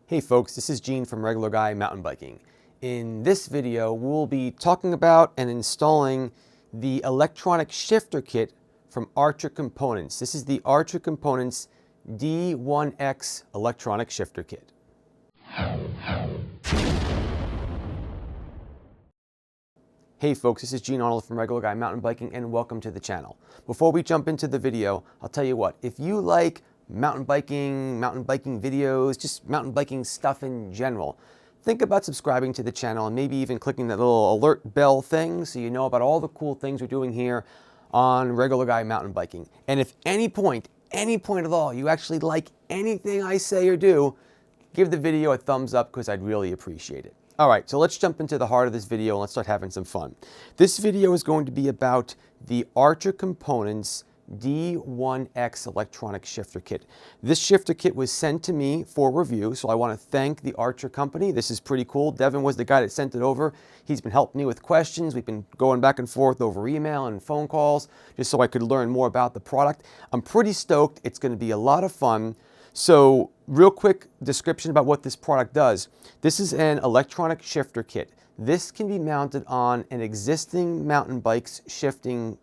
Hey folks, this is Gene from Regular Guy Mountain Biking. In this video, we'll be talking about and installing the electronic shifter kit from Archer Components. This is the Archer Components D1x electronic shifter kit. Hey folks, this is Gene Arnold from Regular Guy Mountain Biking and welcome to the channel. Before we jump into the video, I'll tell you what, if you like mountain biking videos, just mountain biking stuff in general, think about subscribing to the channel and maybe even clicking that little alert bell thing so you know about all the cool things we're doing here on Regular Guy Mountain Biking. And if any point at all, you actually like anything I say or do, give the video a thumbs up because I'd really appreciate it. All right, so let's jump into the heart of this video and let's start having some fun. This video is going to be about the Archer Components D1x electronic shifter kit. This shifter kit was sent to me for review, so I want to thank the Archer company. This is pretty cool. Devin was the guy that sent it over. He's been helping me with questions. We've been going back and forth over email and phone calls just so I could learn more about the product. I'm pretty stoked. It's going to be a lot of fun. So real quick description about what this product does. This is an electronic shifter kit. This can be mounted on an existing mountain bike's shifting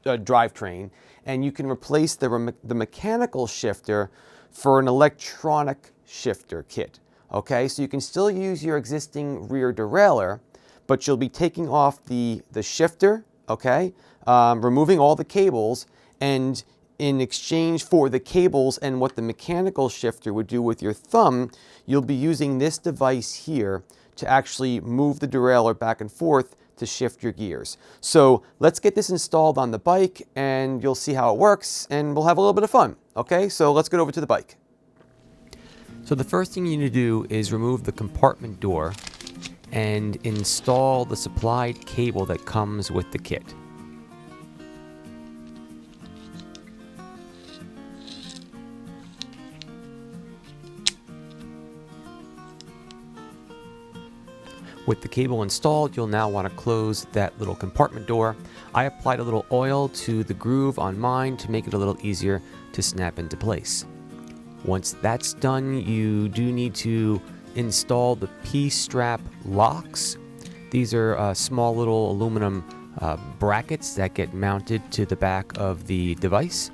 drivetrain, and you can replace the mechanical shifter for an electronic shifter kit. Okay, so you can still use your existing rear derailleur, but you'll be taking off the shifter, okay, removing all the cables, and in exchange for the cables and what the mechanical shifter would do with your thumb, you'll be using this device here to actually move the derailleur back and forth to shift your gears. So let's get this installed on the bike and you'll see how it works and we'll have a little bit of fun. Okay, so let's get over to the bike. So the first thing you need to do is remove the compartment door and install the supplied cable that comes with the kit. With the cable installed, you'll now want to close that little compartment door. I applied a little oil to the groove on mine to make it a little easier to snap into place. Once that's done, you do need to install the P-strap locks. These are small little aluminum brackets that get mounted to the back of the device.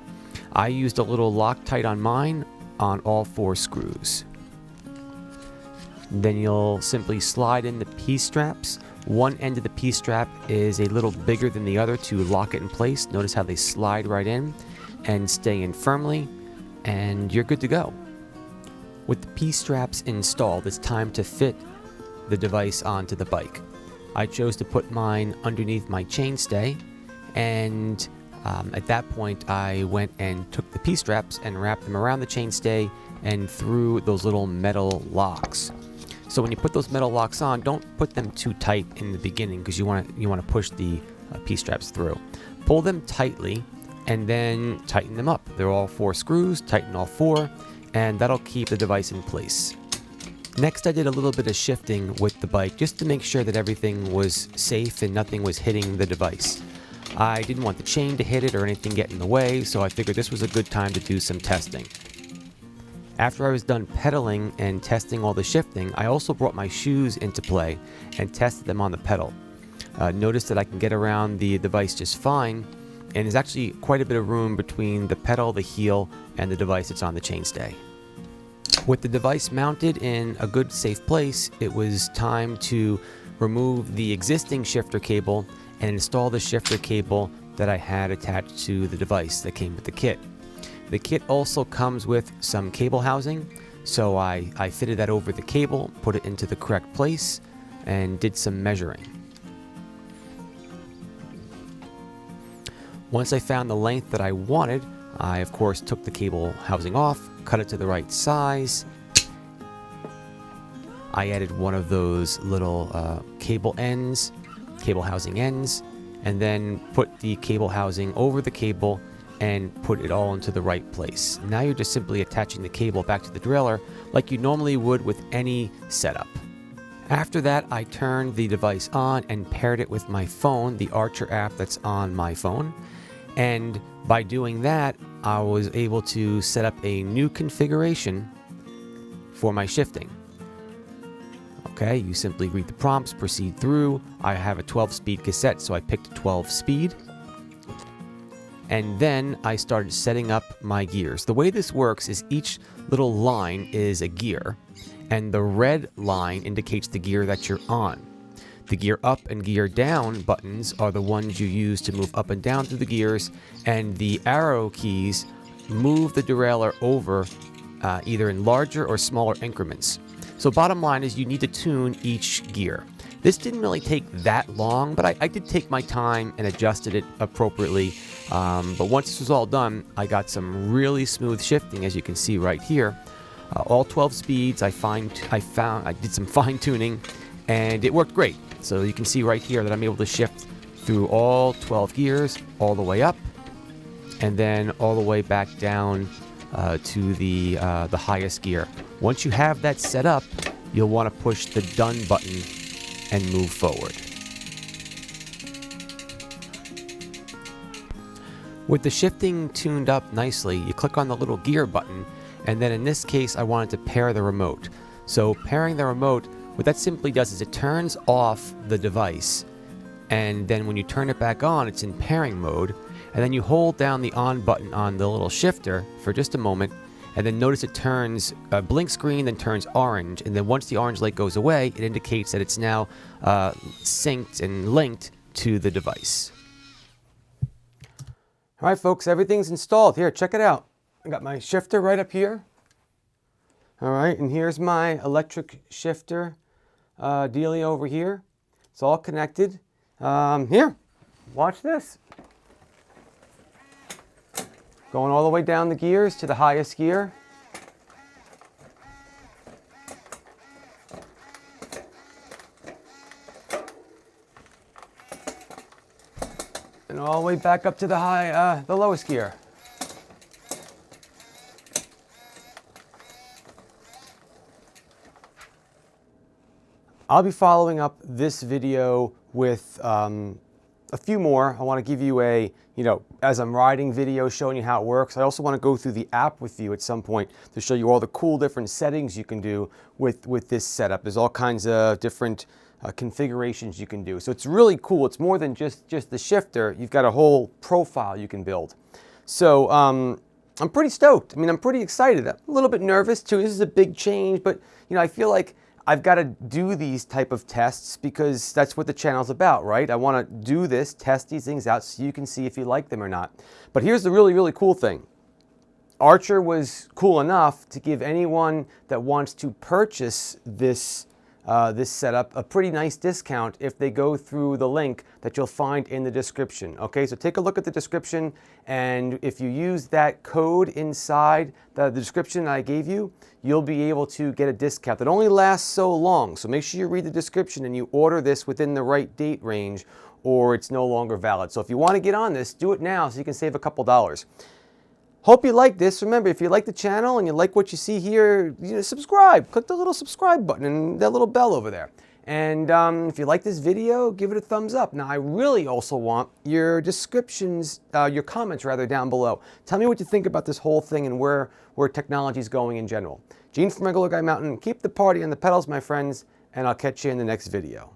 I used a little Loctite on mine on all 4 screws. Then you'll simply slide in the P-straps. One end of the P-strap is a little bigger than the other to lock it in place. Notice how they slide right in and stay in firmly, and you're good to go. With the P-straps installed, it's time to fit the device onto the bike. I chose to put mine underneath my chainstay, and at that point I went and took the P-straps and wrapped them around the chainstay and through those little metal locks. So when you put those metal locks on, don't put them too tight in the beginning because you want to push the P-straps through. Pull them tightly and then tighten them up. They're all 4 screws, tighten all 4, and that'll keep the device in place. Next, I did a little bit of shifting with the bike just to make sure that everything was safe and nothing was hitting the device. I didn't want the chain to hit it or anything get in the way, so I figured this was a good time to do some testing. After I was done pedaling and testing all the shifting, I also brought my shoes into play and tested them on the pedal. Notice that I can get around the device just fine, and there's actually quite a bit of room between the pedal, the heel, and the device that's on the chainstay. With the device mounted in a good safe place, it was time to remove the existing shifter cable and install the shifter cable that I had attached to the device that came with the kit. The kit also comes with some cable housing, so I fitted that over the cable, put it into the correct place, and did some measuring. Once I found the length that I wanted, I of course took the cable housing off, cut it to the right size. I added one of those little cable housing ends, and then put the cable housing over the cable and put it all into the right place. Now you're just simply attaching the cable back to the derailleur like you normally would with any setup. After that, I turned the device on and paired it with my phone, the Archer app that's on my phone. And by doing that, I was able to set up a new configuration for my shifting. Okay, you simply read the prompts, proceed through. I have a 12-speed cassette, so I picked 12 speed. And then I started setting up my gears. The way this works is each little line is a gear, and the red line indicates the gear that you're on. The gear up and gear down buttons are the ones you use to move up and down through the gears, and the arrow keys move the derailleur over either in larger or smaller increments. So bottom line is you need to tune each gear. This didn't really take that long, but I did take my time and adjusted it appropriately. But once this was all done, I got some really smooth shifting, as you can see right here. All 12 speeds, I did some fine tuning, and it worked great. So you can see right here that I'm able to shift through all 12 gears, all the way up, and then all the way back down to the highest gear. Once you have that set up, you'll want to push the done button and move forward. With the shifting tuned up nicely, you click on the little gear button, and then in this case I wanted to pair the remote. So pairing the remote, what that simply does is it turns off the device, and then when you turn it back on, it's in pairing mode, and then you hold down the on button on the little shifter for just a moment, and then notice it turns blinks green, then turns orange, and then once the orange light goes away, it indicates that it's now synced and linked to the device. All right, folks, everything's installed. Here, check it out. I got my shifter right up here. All right, and here's my electric shifter dealie over here. It's all connected. Here, watch this. Going all the way down the gears to the highest gear. And all the way back up to the lowest gear. I'll be following up this video with a few more. I want to give you a, as I'm riding video showing you how it works. I also want to go through the app with you at some point to show you all the cool different settings you can do with this setup. There's all kinds of different configurations you can do. So it's really cool. It's more than just the shifter. You've got a whole profile you can build. So I'm pretty stoked. I mean, I'm pretty excited. I'm a little bit nervous too. This is a big change, but I feel like I've got to do these type of tests because that's what the channel's about, right? I want to do this, test these things out so you can see if you like them or not. But here's the really, really cool thing. Archer was cool enough to give anyone that wants to purchase this setup a pretty nice discount if they go through the link that you'll find in the description. Okay, so take a look at the description, and if you use that code inside the description I gave you, you'll be able to get a discount that only lasts so long. So make sure you read the description and you order this within the right date range, or it's no longer valid. So if you want to get on this, do it now so you can save a couple dollars. Hope you like this. Remember, if you like the channel and you like what you see here, subscribe. Click the little subscribe button and that little bell over there. And if you like this video, give it a thumbs up. Now, I really also want your your comments rather, down below. Tell me what you think about this whole thing and where technology is going in general. Gene from Regular Guy Mountain. Keep the party on the pedals, my friends, and I'll catch you in the next video.